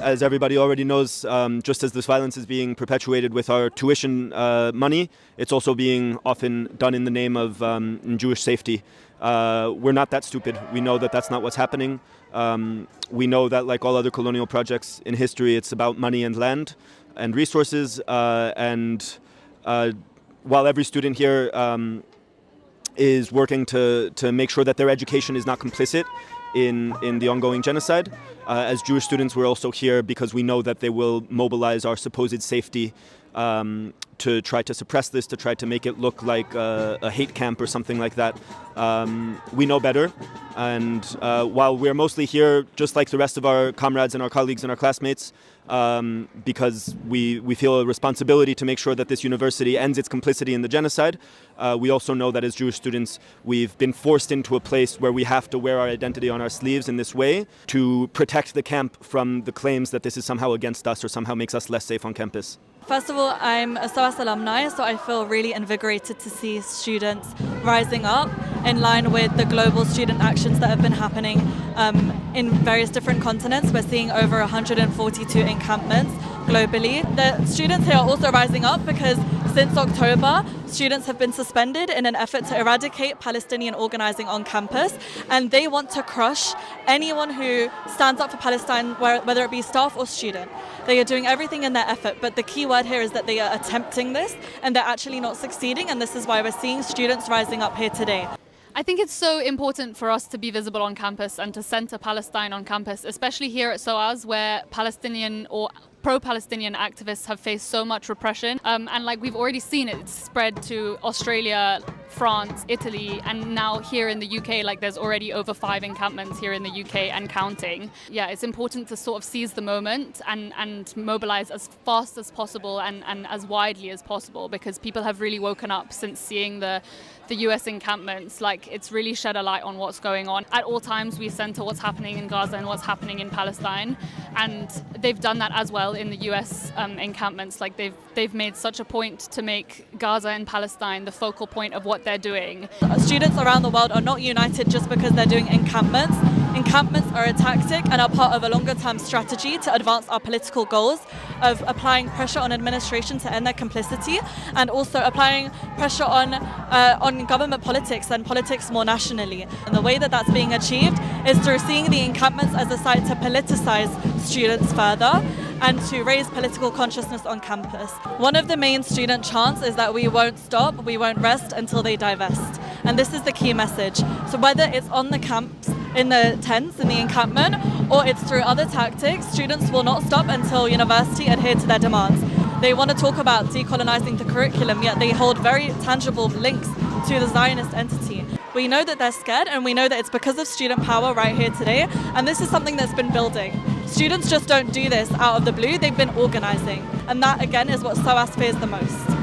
as everybody already knows, just as this violence is being perpetuated with our tuition money, it's also being often done in the name of Jewish safety. We're not that stupid. We know that that's not what's happening. We know that, like all other colonial projects in history, it's about money and land and resources. And while every student here is working to make sure that their education is not complicit in the ongoing genocide, as Jewish students, we're also here because we know that they will mobilize our supposed safety to try to suppress this, to try to make it look like a hate camp or something like that. We know better, and while we're mostly here, just like the rest of our comrades and our colleagues and our classmates, because we feel a responsibility to make sure that this university ends its complicity in the genocide, we also know that as Jewish students, we've been forced into a place where we have to wear our identity on our sleeves in this way to protect the camp from the claims that this is somehow against us or somehow makes us less safe on campus. First of all, I'm a SOAS alumni, so I feel really invigorated to see students rising up in line with the global student actions that have been happening in various different continents. We're seeing over 142 encampments globally. The students here are also rising up because since October, students have been suspended in an effort to eradicate Palestinian organizing on campus, and they want to crush anyone who stands up for Palestine, whether it be staff or student. They are doing everything in their effort, but the key word here is that they are attempting this and they're actually not succeeding, and this is why we're seeing students rising up here today. I think it's so important for us to be visible on campus and to center Palestine on campus, especially here at SOAS, where Palestinian or pro-Palestinian activists have faced so much repression. And like we've already seen it spread to Australia, France, Italy, and now here in the UK, like there's already over 5 encampments here in the UK and counting. Yeah, it's important to sort of seize the moment and mobilize as fast as possible and as widely as possible, because people have really woken up since seeing the US encampments. Like, it's really shed a light on what's going on. At all times, we center what's happening in Gaza and what's happening in Palestine, and they've done that as well in the US encampments. Like they've made such a point to make Gaza and Palestine the focal point of what they're doing. Students around the world are not united just because they're doing encampments. Encampments are a tactic and are part of a longer-term strategy to advance our political goals of applying pressure on administration to end their complicity, and also applying pressure on government politics and politics more nationally. And the way that that's being achieved is through seeing the encampments as a site to politicize students further and to raise political consciousness on campus. One of the main student chants is that we won't stop, we won't rest until they divest. And this is the key message. So whether it's on the camps, in the tents, in the encampment, or it's through other tactics, students will not stop until university adhere to their demands. They want to talk about decolonizing the curriculum, yet they hold very tangible links to the Zionist entity. We know that they're scared, and we know that it's because of student power right here today, and this is something that's been building. Students just don't do this out of the blue, they've been organizing, and that again is what SOAS fears the most.